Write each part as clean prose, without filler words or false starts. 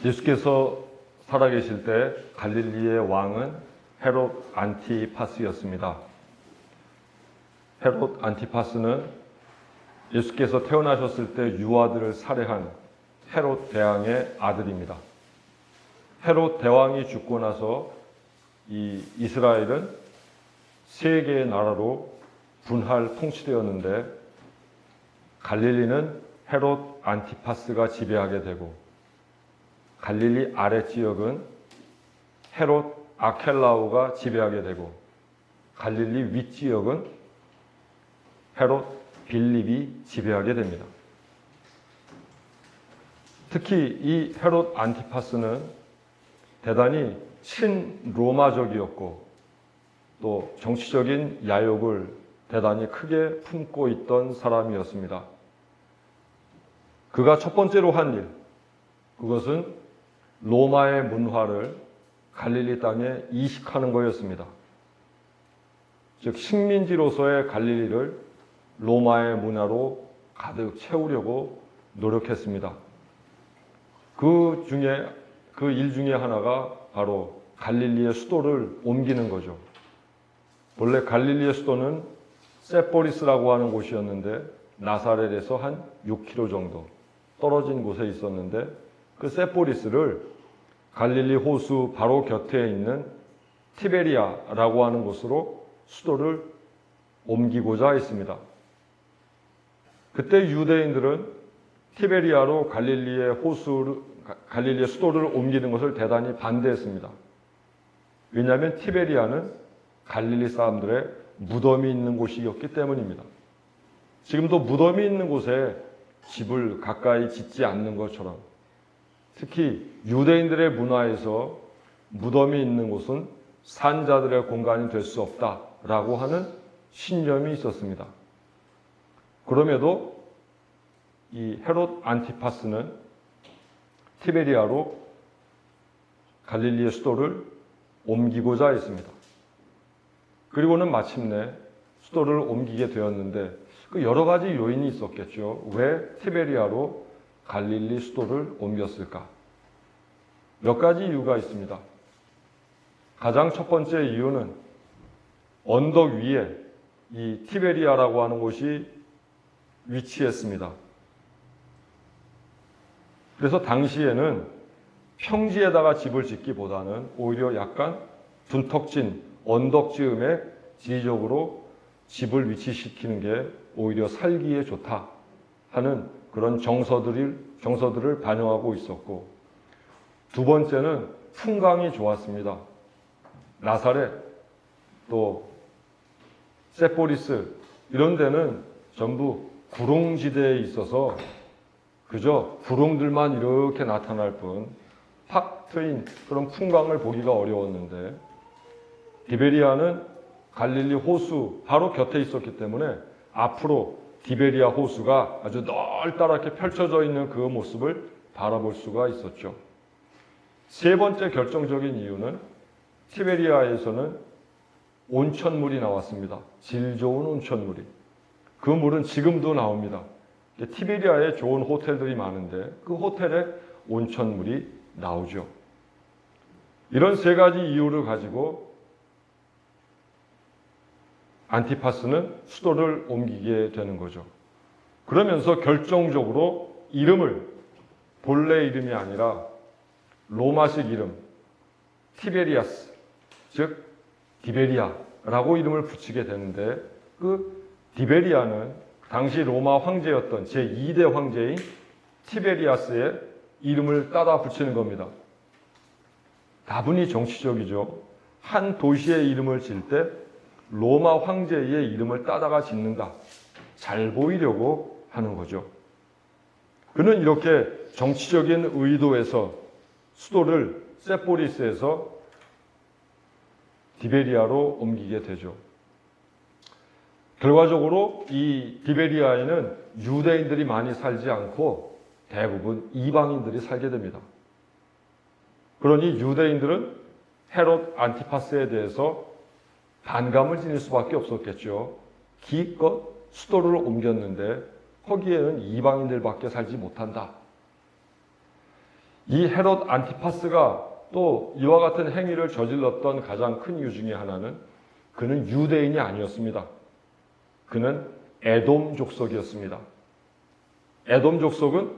예수께서 살아계실 때 갈릴리의 왕은 헤롯 안티파스였습니다. 헤롯 안티파스는 예수께서 태어나셨을 때 유아들을 살해한 헤롯 대왕의 아들입니다. 헤롯 대왕이 죽고 나서 이 이스라엘은 세 개의 나라로 분할 통치되었는데 갈릴리는 헤롯 안티파스가 지배하게 되고 갈릴리 아랫지역은 헤롯 아켈라오가 지배하게 되고 갈릴리 윗지역은 헤롯 빌립이 지배하게 됩니다. 특히 이 헤롯 안티파스는 대단히 친로마적이었고 또 정치적인 야욕을 대단히 크게 품고 있던 사람이었습니다. 그가 첫 번째로 한 일, 그것은 로마의 문화를 갈릴리 땅에 이식하는 거였습니다. 즉 식민지로서의 갈릴리를 로마의 문화로 가득 채우려고 노력했습니다. 그 일 중에 하나가 바로 갈릴리의 수도를 옮기는 거죠. 원래 갈릴리의 수도는 세포리스라고 하는 곳이었는데 나사렛에서 한 6km 정도 떨어진 곳에 있었는데 그 세포리스를 갈릴리 호수 바로 곁에 있는 티베리아라고 하는 곳으로 수도를 옮기고자 했습니다. 그때 유대인들은 티베리아로 갈릴리의 수도를 옮기는 것을 대단히 반대했습니다. 왜냐하면 티베리아는 갈릴리 사람들의 무덤이 있는 곳이었기 때문입니다. 지금도 무덤이 있는 곳에 집을 가까이 짓지 않는 것처럼 특히 유대인들의 문화에서 무덤이 있는 곳은 산자들의 공간이 될 수 없다라고 하는 신념이 있었습니다. 그럼에도 이 헤롯 안티파스는 티베리아로 갈릴리의 수도를 옮기고자 했습니다. 그리고는 마침내 수도를 옮기게 되었는데 그 여러 가지 요인이 있었겠죠. 왜 티베리아로 갈릴리 수도를 옮겼을까? 몇 가지 이유가 있습니다. 가장 첫 번째 이유는 언덕 위에 이 티베리아라고 하는 곳이 위치했습니다. 그래서 당시에는 평지에다가 집을 짓기보다는 오히려 약간 둔턱진 언덕지음에 지리적으로 집을 위치시키는 게 오히려 살기에 좋다 하는 그런 정서들을 반영하고 있었고, 두 번째는 풍광이 좋았습니다. 나사렛, 또 세포리스 이런 데는 전부 구릉지대에 있어서 그저 구릉들만 이렇게 나타날 뿐 팍 트인 그런 풍광을 보기가 어려웠는데 디베리아는 갈릴리 호수 바로 곁에 있었기 때문에 앞으로 디베리아 호수가 아주 넓다랗게 펼쳐져 있는 그 모습을 바라볼 수가 있었죠. 세 번째 결정적인 이유는 티베리아에서는 온천물이 나왔습니다. 질 좋은 온천물이. 그 물은 지금도 나옵니다. 티베리아에 좋은 호텔들이 많은데 그 호텔에 온천물이 나오죠. 이런 세 가지 이유를 가지고 안티파스는 수도를 옮기게 되는 거죠. 그러면서 결정적으로 이름을 본래 이름이 아니라 로마식 이름 티베리아스, 즉 디베리아라고 이름을 붙이게 되는데 그 디베리아는 당시 로마 황제였던 제2대 황제인 티베리아스의 이름을 따다 붙이는 겁니다. 다분히 정치적이죠. 한 도시의 이름을 질 때 로마 황제의 이름을 따다가 짓는다. 잘 보이려고 하는 거죠. 그는 이렇게 정치적인 의도에서 수도를 세포리스에서 디베리아로 옮기게 되죠. 결과적으로 이 디베리아에는 유대인들이 많이 살지 않고 대부분 이방인들이 살게 됩니다. 그러니 유대인들은 헤롯 안티파스에 대해서 반감을 지닐 수밖에 없었겠죠. 기껏 수도를 옮겼는데 거기에는 이방인들밖에 살지 못한다. 이 헤롯 안티파스가 또 이와 같은 행위를 저질렀던 가장 큰 이유 중에 하나는 그는 유대인이 아니었습니다. 그는 에돔 족속이었습니다. 에돔 족속은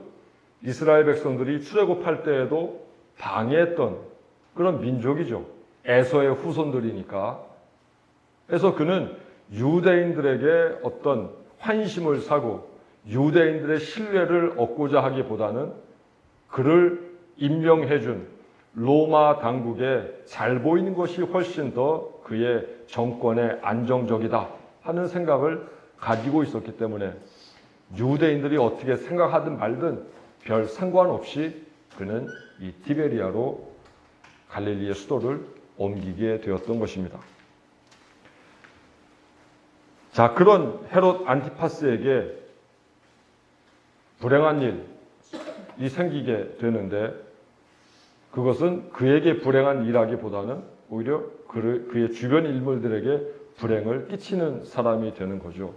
이스라엘 백성들이 출애굽할 때에도 방해했던 그런 민족이죠. 에서의 후손들이니까. 그래서 그는 유대인들에게 어떤 환심을 사고 유대인들의 신뢰를 얻고자 하기보다는 그를 임명해준 로마 당국에 잘 보이는 것이 훨씬 더 그의 정권에 안정적이다 하는 생각을 가지고 있었기 때문에 유대인들이 어떻게 생각하든 말든 별 상관없이 그는 이 티베리아로 갈릴리의 수도를 옮기게 되었던 것입니다. 자, 그런 헤롯 안티파스에게 불행한 일이 생기게 되는데 그것은 그에게 불행한 일이라기보다는 오히려 그의 주변 인물들에게 불행을 끼치는 사람이 되는 거죠.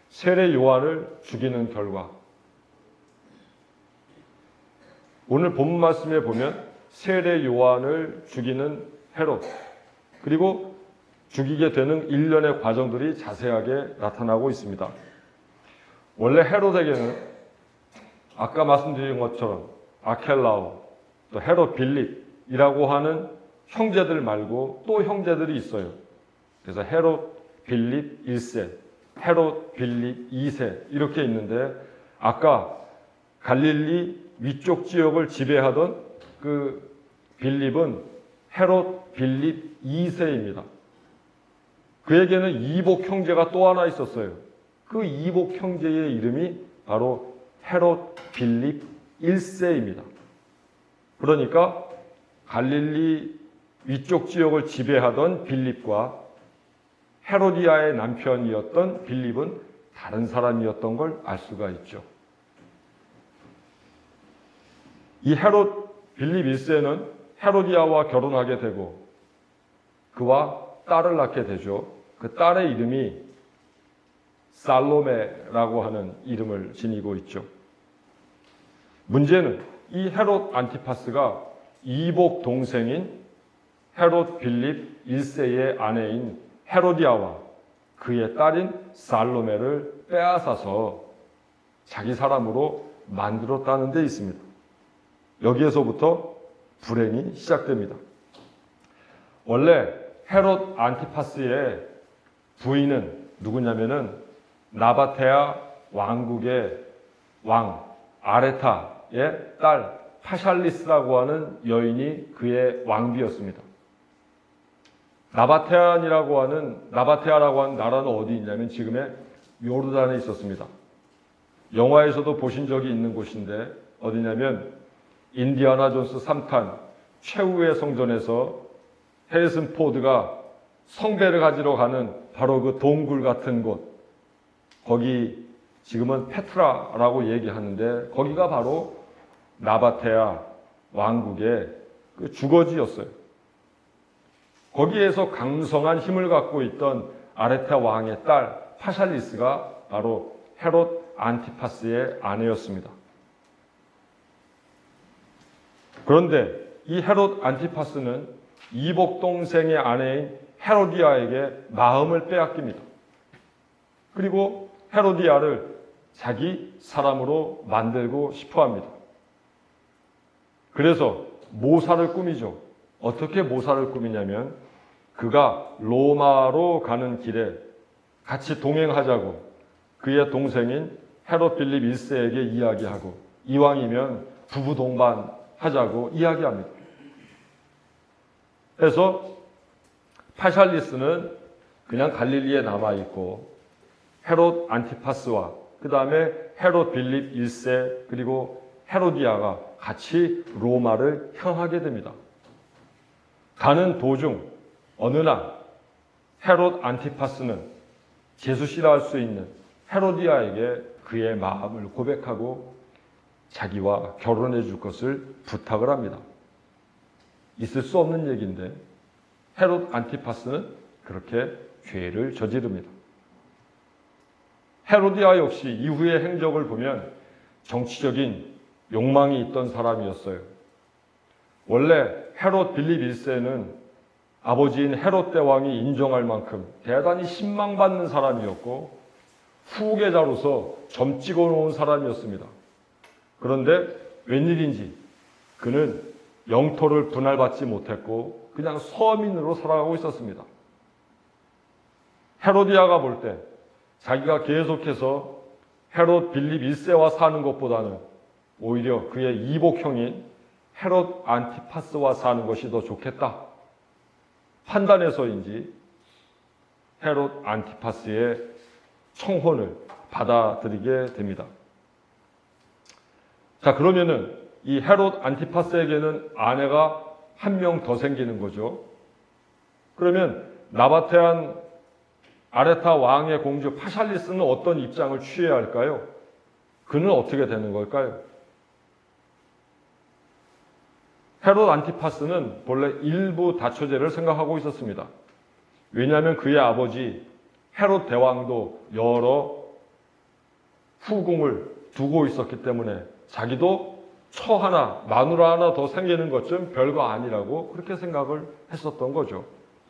세례 요한을 죽이는 결과, 오늘 본문 말씀에 보면 세례 요한을 죽이는 헤롯, 그리고 죽이게 되는 일련의 과정들이 자세하게 나타나고 있습니다. 원래 헤롯에게는 아까 말씀드린 것처럼 아켈라오, 또 헤롯 빌립이라고 하는 형제들 말고 또 형제들이 있어요. 그래서 헤롯 빌립 1세, 헤롯 빌립 2세 이렇게 있는데 아까 갈릴리 위쪽 지역을 지배하던 그 빌립은 헤롯 빌립 2세입니다. 그에게는 이복 형제가 또 하나 있었어요. 그 이복 형제의 이름이 바로 헤롯 빌립 1세입니다. 그러니까 갈릴리 위쪽 지역을 지배하던 빌립과 헤로디아의 남편이었던 빌립은 다른 사람이었던 걸 알 수가 있죠. 이 헤롯 빌립 1세는 헤로디아와 결혼하게 되고 그와 딸을 낳게 되죠. 그 딸의 이름이 살로메라고 하는 이름을 지니고 있죠. 문제는 이 헤롯 안티파스가 이복 동생인 헤롯 빌립 1세의 아내인 헤로디아와 그의 딸인 살로메를 빼앗아서 자기 사람으로 만들었다는 데 있습니다. 여기에서부터 불행이 시작됩니다. 원래 헤롯 안티파스의 부인은 누구냐면은 나바테아 왕국의 왕 아레타의 딸 파샬리스라고 하는 여인이 그의 왕비였습니다. 나바테아라고 하는 나라는 어디 있냐면 지금의 요르단에 있었습니다. 영화에서도 보신 적이 있는 곳인데 어디냐면 인디아나 존스 3탄 최후의 성전에서 해리슨 포드가 성배를 가지러 가는 바로 그 동굴 같은 곳, 거기 지금은 페트라라고 얘기하는데 거기가 바로 나바테아 왕국의 그 주거지였어요. 거기에서 강성한 힘을 갖고 있던 아레타 왕의 딸 파샬리스가 바로 헤롯 안티파스의 아내였습니다. 그런데 이 헤롯 안티파스는 이복 동생의 아내인 헤로디아에게 마음을 빼앗깁니다. 그리고 헤로디아를 자기 사람으로 만들고 싶어 합니다. 그래서 모사를 꾸미죠. 어떻게 모사를 꾸미냐면 그가 로마로 가는 길에 같이 동행하자고 그의 동생인 헤롯 빌립 1세에게 이야기하고 이왕이면 부부 동반하자고 이야기합니다. 그래서 파샬리스는 그냥 갈릴리에 남아있고 헤롯 안티파스와 그 다음에 헤롯 빌립 1세 그리고 헤로디아가 같이 로마를 향하게 됩니다. 가는 도중 어느 날 헤롯 안티파스는 제수씨라 할 수 있는 헤로디아에게 그의 마음을 고백하고 자기와 결혼해 줄 것을 부탁을 합니다. 있을 수 없는 얘기인데 헤롯 안티파스는 그렇게 죄를 저지릅니다. 헤로디아 역시 이후의 행적을 보면 정치적인 욕망이 있던 사람이었어요. 원래 헤롯 빌립 1세는 아버지인 헤롯 대왕이 인정할 만큼 대단히 신망받는 사람이었고 후계자로서 점 찍어 놓은 사람이었습니다. 그런데 웬일인지 그는 영토를 분할받지 못했고 그냥 서민으로 살아가고 있었습니다. 헤로디아가 볼 때 자기가 계속해서 헤롯 빌립 1세와 사는 것보다는 오히려 그의 이복형인 헤롯 안티파스와 사는 것이 더 좋겠다 판단해서인지 헤롯 안티파스의 청혼을 받아들이게 됩니다. 자, 그러면은 이 헤롯 안티파스에게는 아내가 한 명 더 생기는 거죠. 그러면 나바테안 아레타 왕의 공주 파샬리스는 어떤 입장을 취해야 할까요? 그는 어떻게 되는 걸까요? 헤롯 안티파스는 본래 일부 다처제를 생각하고 있었습니다. 왜냐하면 그의 아버지 헤롯 대왕도 여러 후궁을 두고 있었기 때문에 자기도 처 하나, 마누라 하나 더 생기는 것 좀 별거 아니라고 그렇게 생각을 했었던 거죠.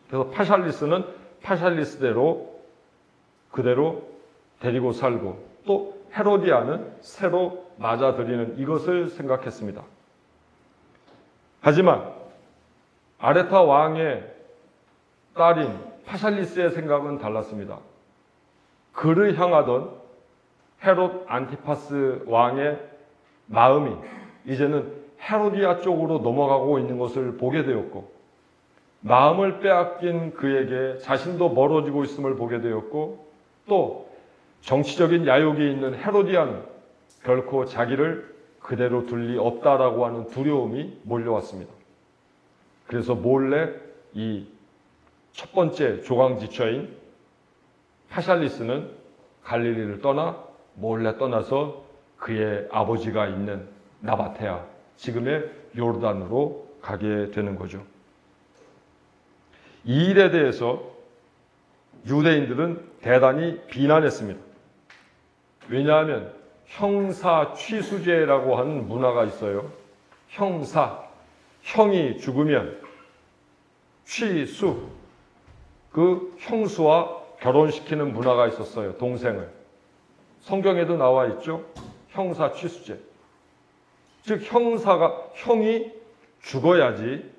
그래서 파샬리스는 파샬리스대로 그대로 데리고 살고 또 헤로디아는 새로 맞아들이는 이것을 생각했습니다. 하지만 아레타 왕의 딸인 파샬리스의 생각은 달랐습니다. 그를 향하던 헤롯 안티파스 왕의 마음이 이제는 헤로디아 쪽으로 넘어가고 있는 것을 보게 되었고 마음을 빼앗긴 그에게 자신도 멀어지고 있음을 보게 되었고 또 정치적인 야욕이 있는 헤로디아는 결코 자기를 그대로 둘 리 없다라고 하는 두려움이 몰려왔습니다. 그래서 몰래 이 첫 번째 조강지처인 파샬리스는 갈릴리를 떠나 몰래 떠나서 그의 아버지가 있는 나바테아, 지금의 요르단으로 가게 되는 거죠. 이 일에 대해서 유대인들은 대단히 비난했습니다. 왜냐하면 형사 취수제라고 하는 문화가 있어요. 형이 죽으면 취수, 그 형수와 결혼시키는 문화가 있었어요. 동생을. 성경에도 나와 있죠. 형사 취수제. 즉 형이 죽어야지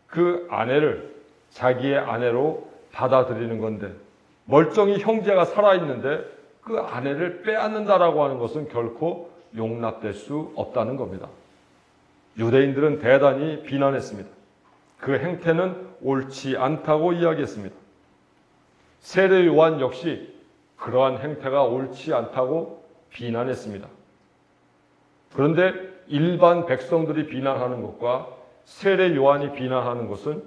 그 아내를 자기의 아내로 받아들이는 건데 멀쩡히 형제가 살아있는데 그 아내를 빼앗는다라고 하는 것은 결코 용납될 수 없다는 겁니다. 유대인들은 대단히 비난했습니다. 그 행태는 옳지 않다고 이야기했습니다. 세례 요한 역시 그러한 행태가 옳지 않다고 비난했습니다. 그런데 일반 백성들이 비난하는 것과 세례 요한이 비난하는 것은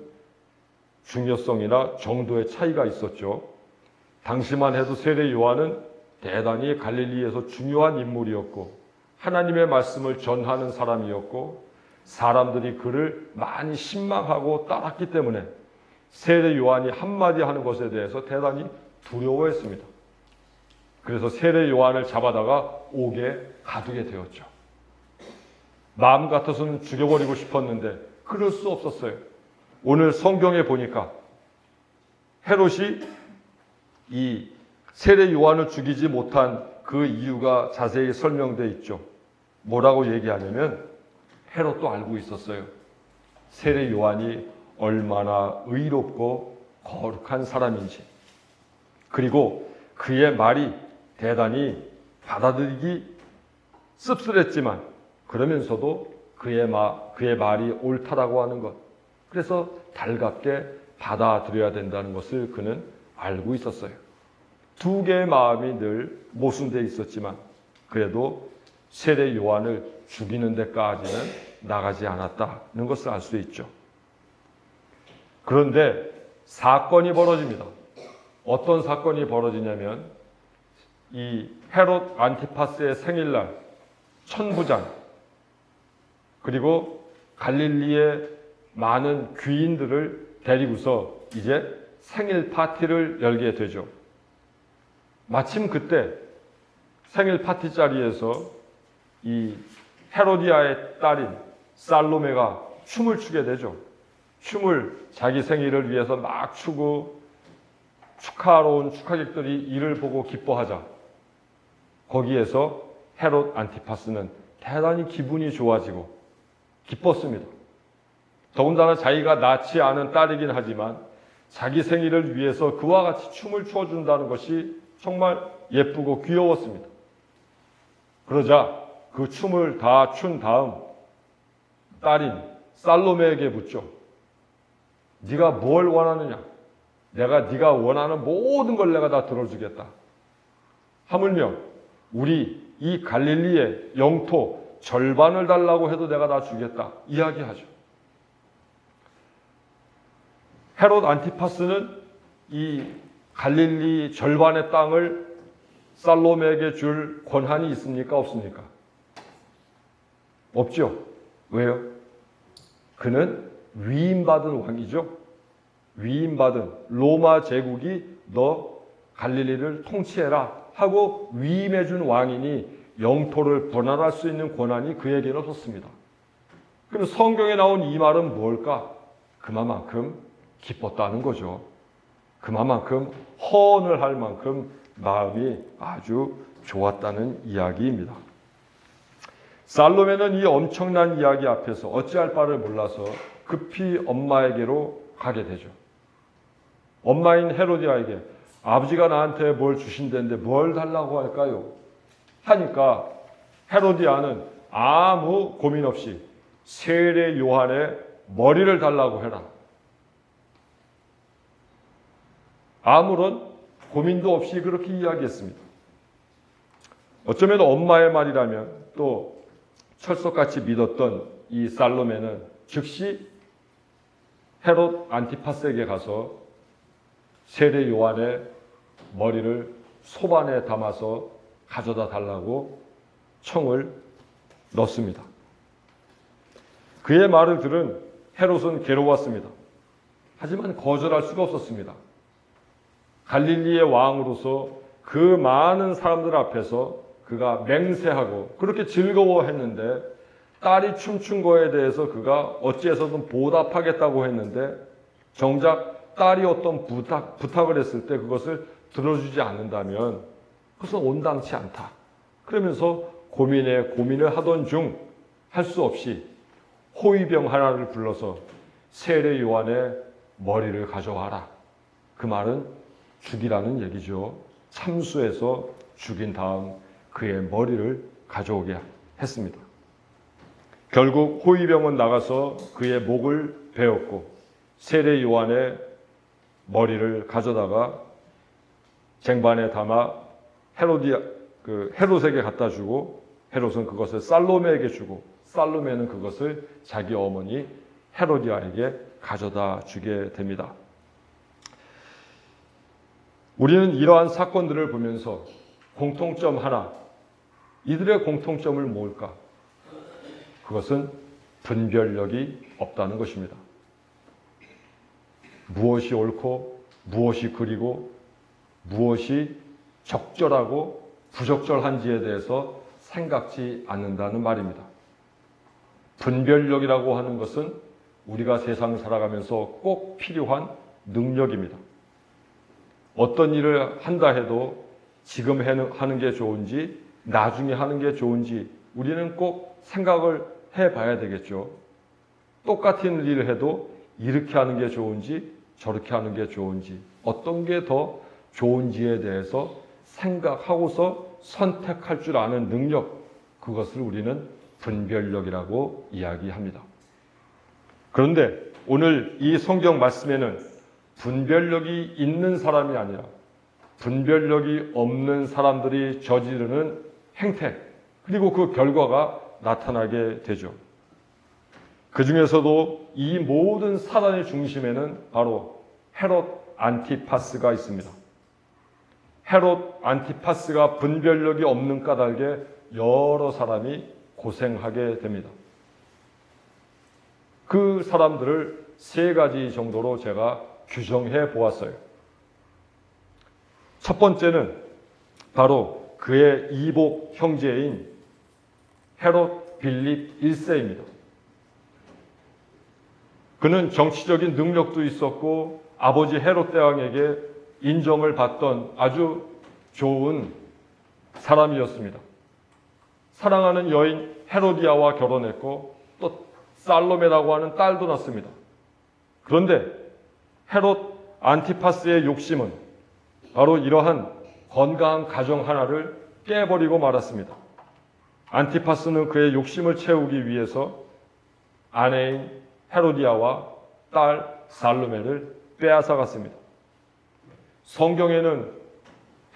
중요성이나 정도의 차이가 있었죠. 당시만 해도 세례 요한은 대단히 갈릴리에서 중요한 인물이었고 하나님의 말씀을 전하는 사람이었고 사람들이 그를 많이 신망하고 따랐기 때문에 세례 요한이 한마디 하는 것에 대해서 대단히 두려워했습니다. 그래서 세례 요한을 잡아다가 옥에 가두게 되었죠. 마음 같아서는 죽여버리고 싶었는데 그럴 수 없었어요. 오늘 성경에 보니까 헤롯이 이 세례 요한을 죽이지 못한 그 이유가 자세히 설명되어 있죠. 뭐라고 얘기하냐면 헤롯도 알고 있었어요. 세례 요한이 얼마나 의롭고 거룩한 사람인지. 그리고 그의 말이 대단히 받아들이기 씁쓸했지만 그러면서도 그의 말이 옳다라고 하는 것. 그래서 달갑게 받아들여야 된다는 것을 그는 알고 있었어요. 두 개의 마음이 늘 모순되어 있었지만 그래도 세례 요한을 죽이는 데까지는 나가지 않았다는 것을 알 수 있죠. 그런데 사건이 벌어집니다. 어떤 사건이 벌어지냐면 이 헤롯 안티파스의 생일날 천부장 그리고 갈릴리의 많은 귀인들을 데리고서 이제 생일 파티를 열게 되죠. 마침 그때 생일 파티 자리에서 이 헤로디아의 딸인 살로메가 춤을 추게 되죠. 춤을 자기 생일을 위해서 막 추고 축하하러 온 축하객들이 이를 보고 기뻐하자. 거기에서 헤롯 안티파스는 대단히 기분이 좋아지고 기뻤습니다. 더군다나 자기가 낳지 않은 딸이긴 하지만 자기 생일을 위해서 그와 같이 춤을 춰준다는 것이 정말 예쁘고 귀여웠습니다. 그러자 그 춤을 다 춘 다음 딸인 살로메에게 묻죠. 네가 뭘 원하느냐? 내가 네가 원하는 모든 걸 내가 다 들어주겠다. 하물며 우리 이 갈릴리의 영토 절반을 달라고 해도 내가 다 주겠다. 이야기하죠. 헤롯 안티파스는 이 갈릴리 절반의 땅을 살로메에게 줄 권한이 있습니까? 없습니까? 없죠. 왜요? 그는 위임받은 왕이죠. 위임받은 로마 제국이 너 갈릴리를 통치해라 하고 위임해준 왕이니 영토를 분할할 수 있는 권한이 그에게는 없었습니다. 그럼 성경에 나온 이 말은 뭘까? 그만큼 기뻤다는 거죠. 그만큼 헌을 할 만큼 마음이 아주 좋았다는 이야기입니다. 살로메는 이 엄청난 이야기 앞에서 어찌할 바를 몰라서 급히 엄마에게로 가게 되죠. 엄마인 헤로디아에게 아버지가 나한테 뭘 주신다는데 뭘 달라고 할까요? 하니까 헤로디아는 아무 고민 없이 세례 요한의 머리를 달라고 해라. 아무런 고민도 없이 그렇게 이야기했습니다. 어쩌면 엄마의 말이라면 또 철석같이 믿었던 이 살로메는 즉시 헤롯 안티파스에게 가서 세례 요한의 머리를 소반에 담아서 가져다 달라고 청을 넣습니다. 그의 말을 들은 헤롯은 괴로웠습니다. 하지만 거절할 수가 없었습니다. 갈릴리의 왕으로서 그 많은 사람들 앞에서 그가 맹세하고 그렇게 즐거워했는데 딸이 춤춘 거에 대해서 그가 어찌해서든 보답하겠다고 했는데 정작 딸이 어떤 부탁을 했을 때 그것을 들어주지 않는다면 그것은 온당치 않다. 그러면서 고민을 하던 중 할 수 없이 호위병 하나를 불러서 세례 요한의 머리를 가져와라. 그 말은 죽이라는 얘기죠. 참수해서 죽인 다음 그의 머리를 가져오게 했습니다. 결국 호위병은 나가서 그의 목을 베었고 세례 요한의 머리를 가져다가 쟁반에 담아 헤롯에게 갖다 주고 헤롯은 그것을 살로메에게 주고 살로메는 그것을 자기 어머니 헤로디아에게 가져다 주게 됩니다. 우리는 이러한 사건들을 보면서 공통점 하나, 이들의 공통점을 뭘까? 그것은 분별력이 없다는 것입니다. 무엇이 옳고 무엇이 그리고 무엇이 적절하고 부적절한지에 대해서 생각지 않는다는 말입니다. 분별력이라고 하는 것은 우리가 세상을 살아가면서 꼭 필요한 능력입니다. 어떤 일을 한다 해도 지금 하는 게 좋은지 나중에 하는 게 좋은지 우리는 꼭 생각을 해봐야 되겠죠. 똑같은 일을 해도 이렇게 하는 게 좋은지 저렇게 하는 게 좋은지 어떤 게 더 좋은지에 대해서 생각하고서 선택할 줄 아는 능력, 그것을 우리는 분별력이라고 이야기합니다. 그런데 오늘 이 성경 말씀에는 분별력이 있는 사람이 아니라 분별력이 없는 사람들이 저지르는 행태, 그리고 그 결과가 나타나게 되죠. 그 중에서도 이 모든 사단의 중심에는 바로 헤롯 안티파스가 있습니다. 헤롯 안티파스가 분별력이 없는 까닭에 여러 사람이 고생하게 됩니다. 그 사람들을 세 가지 정도로 제가 규정해 보았어요. 첫 번째는 바로 그의 이복 형제인 헤롯 헤롯 빌립 1세입니다. 그는 정치적인 능력도 있었고 아버지 헤롯 대왕에게 인정을 받던 아주 좋은 사람이었습니다. 사랑하는 여인 헤로디아와 결혼했고 또 살로메라고 하는 딸도 낳습니다. 그런데 헤롯 안티파스의 욕심은 바로 이러한 건강한 가정 하나를 깨버리고 말았습니다. 안티파스는 그의 욕심을 채우기 위해서 아내인 헤로디아와 딸 살로메를 빼앗아갔습니다. 성경에는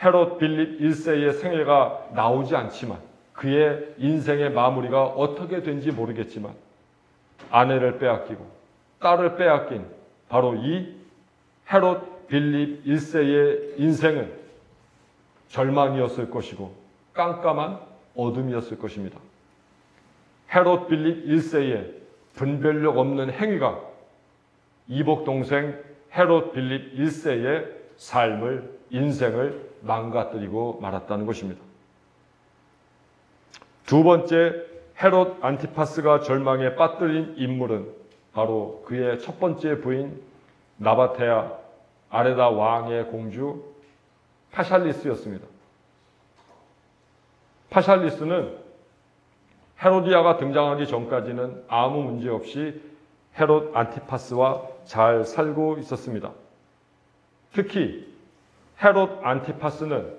헤롯 빌립 1세의 생애가 나오지 않지만 그의 인생의 마무리가 어떻게 된지 모르겠지만 아내를 빼앗기고 딸을 빼앗긴 바로 이 헤롯 빌립 1세의 인생은 절망이었을 것이고 깜깜한 어둠이었을 것입니다. 헤롯 빌립 1세의 분별력 없는 행위가 이복 동생 헤롯 빌립 1세의 삶을, 인생을 망가뜨리고 말았다는 것입니다. 두 번째, 헤롯 안티파스가 절망에 빠뜨린 인물은 바로 그의 첫 번째 부인 나바테아 아레다 왕의 공주 파샬리스였습니다. 파샬리스는 헤로디아가 등장하기 전까지는 아무 문제 없이 헤롯 안티파스와 잘 살고 있었습니다. 특히 헤롯 안티파스는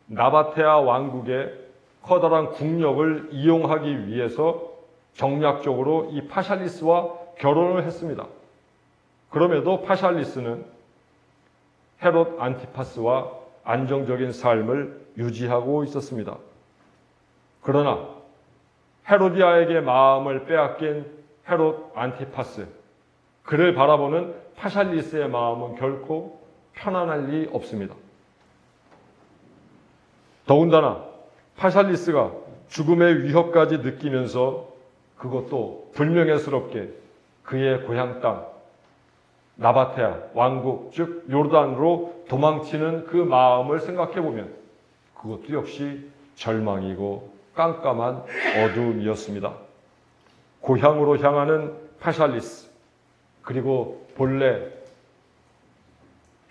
나바테아 왕국의 커다란 국력을 이용하기 위해서 정략적으로 이 파샬리스와 결혼을 했습니다. 그럼에도 파샬리스는 헤롯 안티파스와 안정적인 삶을 유지하고 있었습니다. 그러나 헤로디아에게 마음을 빼앗긴 헤롯 안티파스, 그를 바라보는 파샬리스의 마음은 결코 편안할 리 없습니다. 더군다나 파샬리스가 죽음의 위협까지 느끼면서 그것도 불명예스럽게 그의 고향 땅 나바테아 왕국 즉 요르단으로 도망치는 그 마음을 생각해보면 그것도 역시 절망이고 깜깜한 어둠이었습니다. 고향으로 향하는 파샬리스, 그리고 본래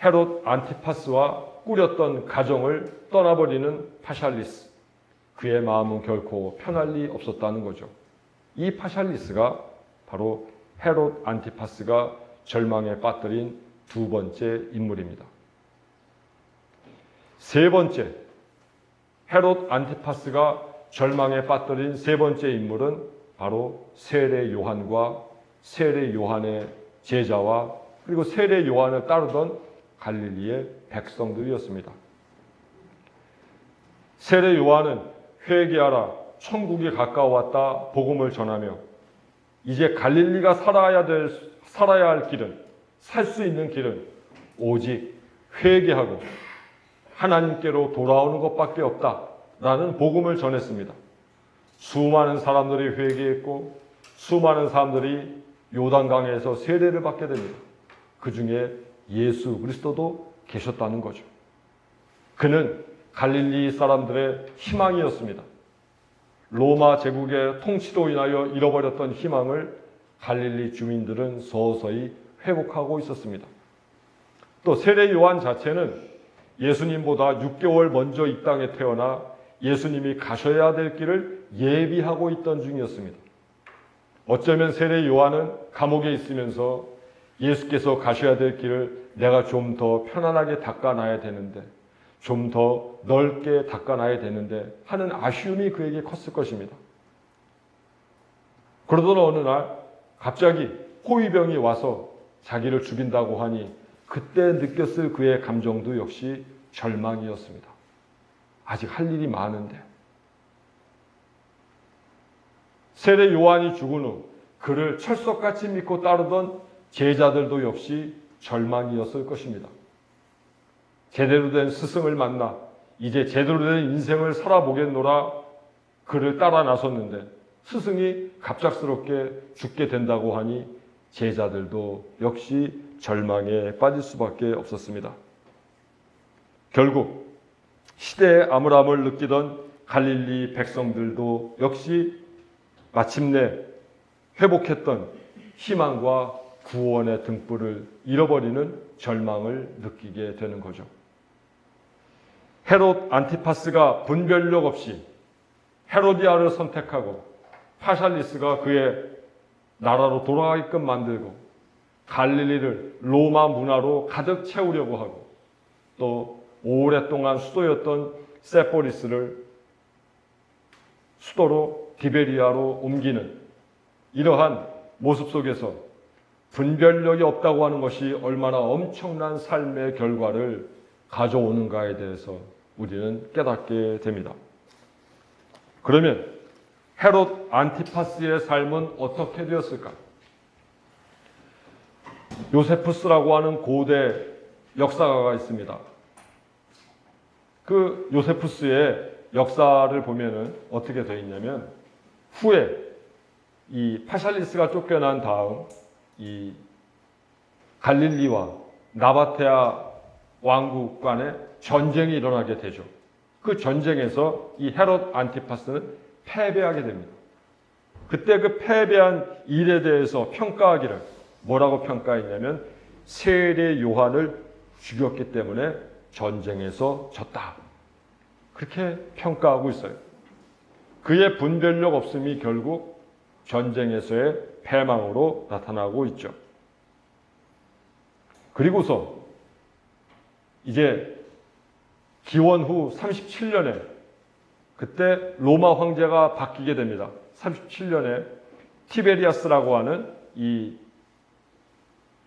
헤롯 안티파스와 꾸렸던 가정을 떠나버리는 파샬리스, 그의 마음은 결코 편할 리 없었다는 거죠. 이 파샬리스가 바로 헤롯 안티파스가 절망에 빠뜨린 두 번째 인물입니다. 세 번째, 헤롯 안티파스가 절망에 빠뜨린 세 번째 인물은 바로 세례 요한과 세례 요한의 제자와 그리고 세례 요한을 따르던 갈릴리의 백성들이었습니다. 세례 요한은 회개하라, 천국이 가까워왔다 복음을 전하며 이제 갈릴리가 살아야 할 길은, 살 수 있는 길은 오직 회개하고 하나님께로 돌아오는 것밖에 없다라는 복음을 전했습니다. 수많은 사람들이 회개했고 수많은 사람들이 요단강에서 세례를 받게 됩니다. 그 중에 예수 그리스도도 계셨다는 거죠. 그는 갈릴리 사람들의 희망이었습니다. 로마 제국의 통치로 인하여 잃어버렸던 희망을 갈릴리 주민들은 서서히 회복하고 있었습니다. 또 세례 요한 자체는 예수님보다 6개월 먼저 이 땅에 태어나 예수님이 가셔야 될 길을 예비하고 있던 중이었습니다. 어쩌면 세례 요한은 감옥에 있으면서 예수께서 가셔야 될 길을 내가 좀 더 편안하게 닦아놔야 되는데, 좀 더 넓게 닦아놔야 되는데 하는 아쉬움이 그에게 컸을 것입니다. 그러던 어느 날 갑자기 호위병이 와서 자기를 죽인다고 하니 그때 느꼈을 그의 감정도 역시 절망이었습니다. 아직 할 일이 많은데. 세례 요한이 죽은 후 그를 철석같이 믿고 따르던 제자들도 역시 절망이었을 것입니다. 제대로 된 스승을 만나 이제 제대로 된 인생을 살아보겠노라 그를 따라 나섰는데 스승이 갑작스럽게 죽게 된다고 하니 제자들도 역시 절망에 빠질 수밖에 없었습니다. 결국 시대의 암울함을 느끼던 갈릴리 백성들도 역시 마침내 회복했던 희망과 구원의 등불을 잃어버리는 절망을 느끼게 되는 거죠. 헤롯 안티파스가 분별력 없이 헤로디아를 선택하고 파샬리스가 그의 나라로 돌아가게끔 만들고 갈릴리를 로마 문화로 가득 채우려고 하고 또 오랫동안 수도였던 세포리스를 수도로 디베리아로 옮기는 이러한 모습 속에서 분별력이 없다고 하는 것이 얼마나 엄청난 삶의 결과를 가져오는가에 대해서 우리는 깨닫게 됩니다. 그러면 헤롯 안티파스의 삶은 어떻게 되었을까? 요세푸스라고 하는 고대 역사가가 있습니다. 그 요세푸스의 역사를 보면은 어떻게 되어 있냐면 후에 이 파샬리스가 쫓겨난 다음 이 갈릴리와 나바테아 왕국 간에 전쟁이 일어나게 되죠. 그 전쟁에서 이 헤롯 안티파스는 패배하게 됩니다. 그때 그 패배한 일에 대해서 평가하기를 뭐라고 평가했냐면 세례 요한을 죽였기 때문에 전쟁에서 졌다. 그렇게 평가하고 있어요. 그의 분별력 없음이 결국 전쟁에서의 패망으로 나타나고 있죠. 그리고서 이제 기원 후 37년에 그때 로마 황제가 바뀌게 됩니다. 37년에 티베리아스라고 하는 이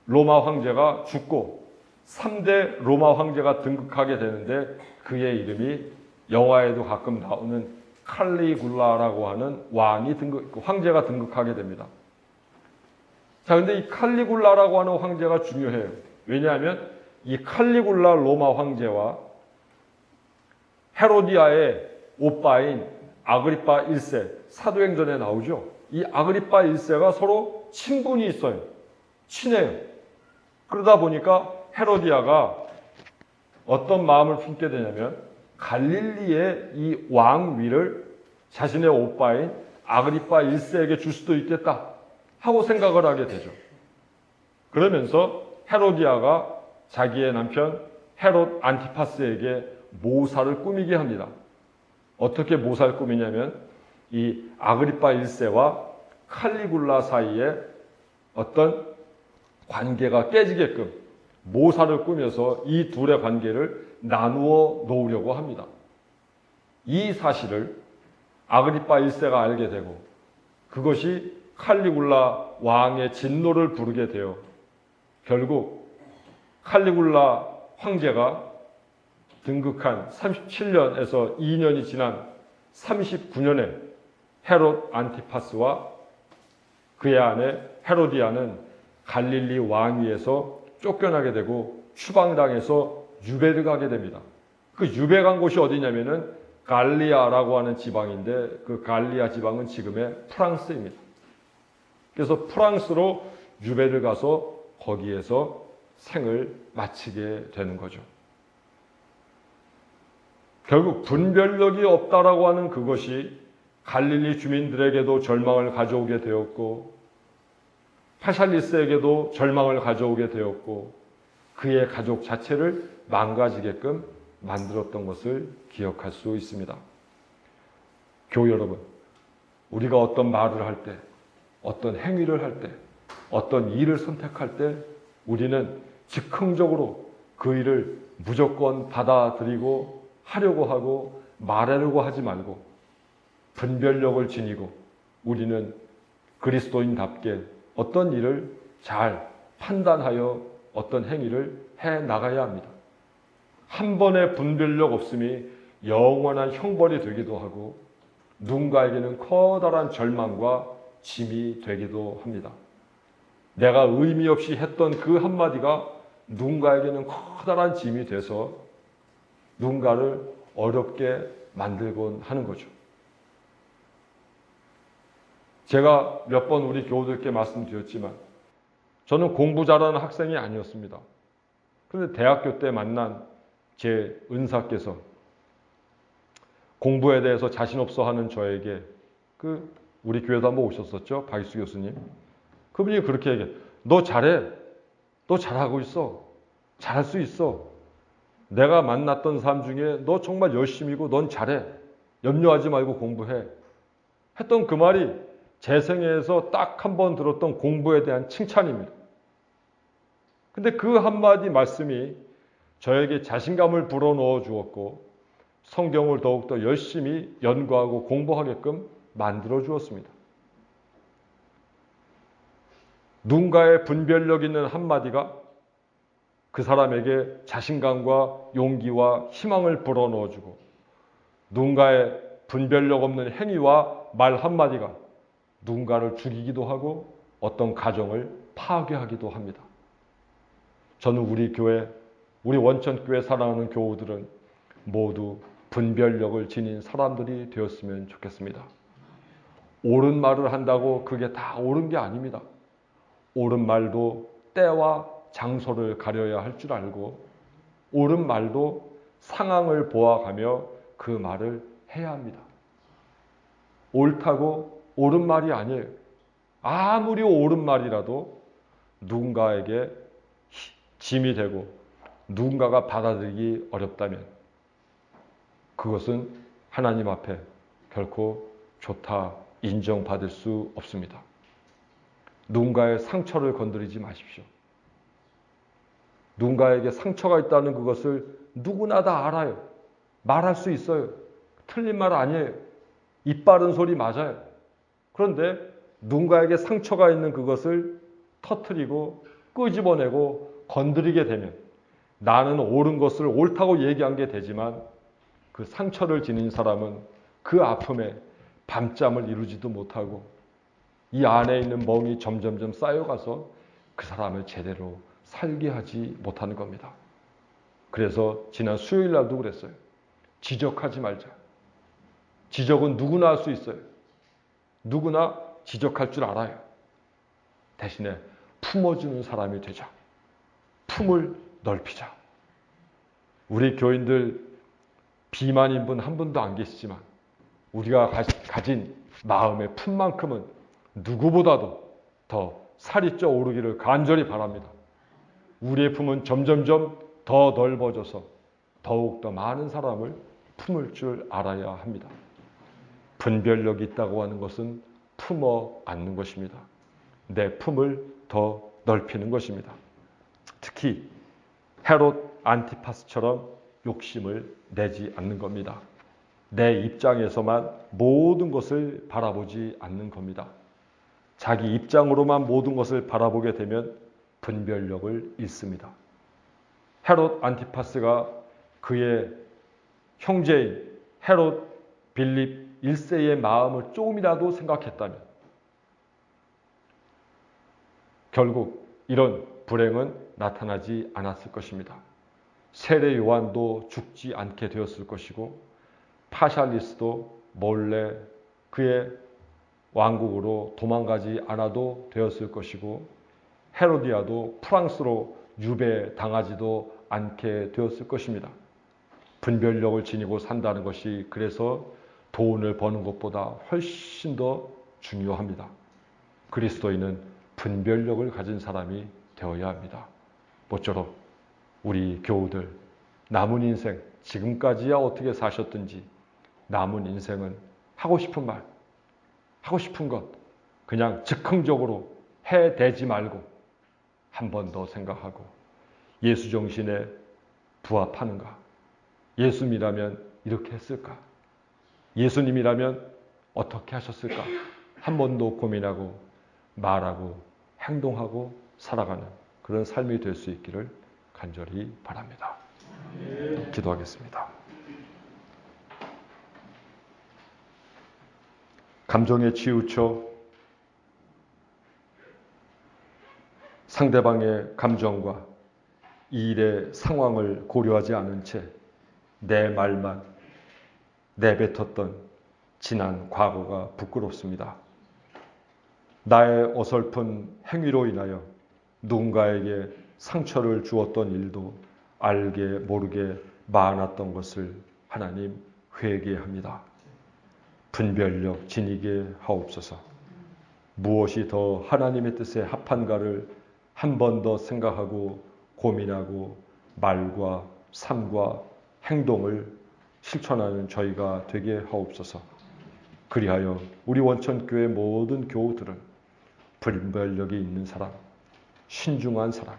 로마 황제가 죽고 3대 로마 황제가 등극하게 되는데 그의 이름이 영화에도 가끔 나오는 칼리굴라라고 하는 황제가 등극하게 됩니다. 자, 근데 이 칼리굴라라고 하는 황제가 중요해요. 왜냐하면 이 칼리굴라 로마 황제와 헤로디아의 오빠인 아그리파 1세, 사도행전에 나오죠. 이 아그리파 1세가 서로 친분이 있어요. 친해요. 그러다 보니까 헤로디아가 어떤 마음을 품게 되냐면 갈릴리의 이 왕위를 자신의 오빠인 아그리파 1세에게 줄 수도 있겠다 하고 생각을 하게 되죠. 그러면서 헤로디아가 자기의 남편 헤롯 안티파스에게 모사를 꾸미게 합니다. 어떻게 모사를 꾸미냐면 이 아그리파 1세와 칼리굴라 사이에 어떤 관계가 깨지게끔 모사를 꾸며서 이 둘의 관계를 나누어 놓으려고 합니다. 이 사실을 아그리파 1세가 알게 되고 그것이 칼리굴라 왕의 진노를 부르게 되어 결국 칼리굴라 황제가 등극한 37년에서 2년이 지난 39년에 헤롯 안티파스와 그의 아내 헤로디아는 갈릴리 왕위에서 쫓겨나게 되고 추방당해서 유배를 가게 됩니다. 그 유배 간 곳이 어디냐면은 갈리아라고 하는 지방인데 그 갈리아 지방은 지금의 프랑스입니다. 그래서 프랑스로 유배를 가서 거기에서 생을 마치게 되는 거죠. 결국 분별력이 없다라고 하는 그것이 갈릴리 주민들에게도 절망을 가져오게 되었고 파샬리스에게도 절망을 가져오게 되었고 그의 가족 자체를 망가지게끔 만들었던 것을 기억할 수 있습니다. 교우 여러분, 우리가 어떤 말을 할 때, 어떤 행위를 할 때, 어떤 일을 선택할 때 우리는 즉흥적으로 그 일을 무조건 받아들이고 하려고 하고 말하려고 하지 말고 분별력을 지니고 우리는 그리스도인답게 어떤 일을 잘 판단하여 어떤 행위를 해 나가야 합니다. 한 번의 분별력 없음이 영원한 형벌이 되기도 하고 누군가에게는 커다란 절망과 짐이 되기도 합니다. 내가 의미 없이 했던 그 한마디가 누군가에게는 커다란 짐이 돼서 누군가를 어렵게 만들곤 하는 거죠. 제가 몇 번 우리 교우들께 말씀드렸지만 저는 공부 잘하는 학생이 아니었습니다. 그런데 대학교 때 만난 제 은사께서 공부에 대해서 자신 없어 하는 저에게 그 우리 교회도 한번 오셨었죠? 박익수 교수님. 그분이 그렇게 얘기해. 너 잘해. 너 잘하고 있어. 잘할 수 있어. 내가 만났던 사람 중에 너 정말 열심히고 넌 잘해. 염려하지 말고 공부해. 했던 그 말이 제 생애에서 딱 한 번 들었던 공부에 대한 칭찬입니다. 근데 그 한마디 말씀이 저에게 자신감을 불어넣어 주었고 성경을 더욱더 열심히 연구하고 공부하게끔 만들어 주었습니다. 누군가의 분별력 있는 한마디가 그 사람에게 자신감과 용기와 희망을 불어넣어 주고 누군가의 분별력 없는 행위와 말 한마디가 누군가를 죽이기도 하고 어떤 가정을 파괴하기도 합니다. 저는 우리 교회, 우리 원천교회 사랑하는 교우들은 모두 분별력을 지닌 사람들이 되었으면 좋겠습니다. 옳은 말을 한다고 그게 다 옳은 게 아닙니다. 옳은 말도 때와 장소를 가려야 할 줄 알고 옳은 말도 상황을 보아가며 그 말을 해야 합니다. 옳다고 옳은 말이 아니에요. 아무리 옳은 말이라도 누군가에게 짐이 되고 누군가가 받아들이기 어렵다면 그것은 하나님 앞에 결코 좋다 인정받을 수 없습니다. 누군가의 상처를 건드리지 마십시오. 누군가에게 상처가 있다는 그것을 누구나 다 알아요. 말할 수 있어요. 틀린 말 아니에요. 입 바른 소리 맞아요. 그런데 누군가에게 상처가 있는 그것을 터뜨리고 끄집어내고 건드리게 되면 나는 옳은 것을 옳다고 얘기한 게 되지만 그 상처를 지닌 사람은 그 아픔에 밤잠을 이루지도 못하고 이 안에 있는 멍이 점점점 쌓여가서 그 사람을 제대로 살게 하지 못하는 겁니다. 그래서 지난 수요일 날도 그랬어요. 지적하지 말자. 지적은 누구나 할 수 있어요. 누구나 지적할 줄 알아요. 대신에 품어주는 사람이 되자. 품을 넓히자. 우리 교인들 비만인 분 한 분도 안 계시지만 우리가 가진 마음의 품만큼은 누구보다도 더 살이 쪄 오르기를 간절히 바랍니다. 우리의 품은 점점점 더 넓어져서 더욱더 많은 사람을 품을 줄 알아야 합니다. 분별력이 있다고 하는 것은 품어 안는 것입니다. 내 품을 더 넓히는 것입니다. 특히 헤롯 안티파스처럼 욕심을 내지 않는 겁니다. 내 입장에서만 모든 것을 바라보지 않는 겁니다. 자기 입장으로만 모든 것을 바라보게 되면 분별력을 잃습니다. 헤롯 안티파스가 그의 형제인 헤롯 빌립 1세의 마음을 조금이라도 생각했다면 결국 이런 불행은 나타나지 않았을 것입니다. 세례 요한도 죽지 않게 되었을 것이고 파샬리스도 몰래 그의 왕국으로 도망가지 않아도 되었을 것이고 헤로디아도 프랑스로 유배당하지도 않게 되었을 것입니다. 분별력을 지니고 산다는 것이 그래서 돈을 버는 것보다 훨씬 더 중요합니다. 그리스도인은 분별력을 가진 사람이 되어야 합니다. 모쪼록 우리 교우들 남은 인생 지금까지야 어떻게 사셨든지 남은 인생은 하고 싶은 말, 하고 싶은 것 그냥 즉흥적으로 해대지 말고 한 번 더 생각하고 예수 정신에 부합하는가? 예수님이라면 이렇게 했을까? 예수님이라면 어떻게 하셨을까? 한 번 더 고민하고 말하고 행동하고 살아가는 그런 삶이 될 수 있기를 간절히 바랍니다. 기도하겠습니다. 감정에 치우쳐 상대방의 감정과 이 일의 상황을 고려하지 않은 채 내 말만 내뱉었던 지난 과거가 부끄럽습니다. 나의 어설픈 행위로 인하여 누군가에게 상처를 주었던 일도 알게 모르게 많았던 것을 하나님 회개합니다. 분별력 지니게 하옵소서. 무엇이 더 하나님의 뜻에 합한가를 한 번 더 생각하고 고민하고 말과 삶과 행동을 실천하는 저희가 되게 하옵소서. 그리하여 우리 원천교회 모든 교우들은 분별력이 있는 사람, 신중한 사람,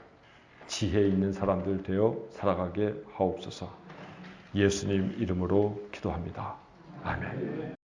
지혜 있는 사람들 되어 살아가게 하옵소서. 예수님 이름으로 기도합니다. 아멘.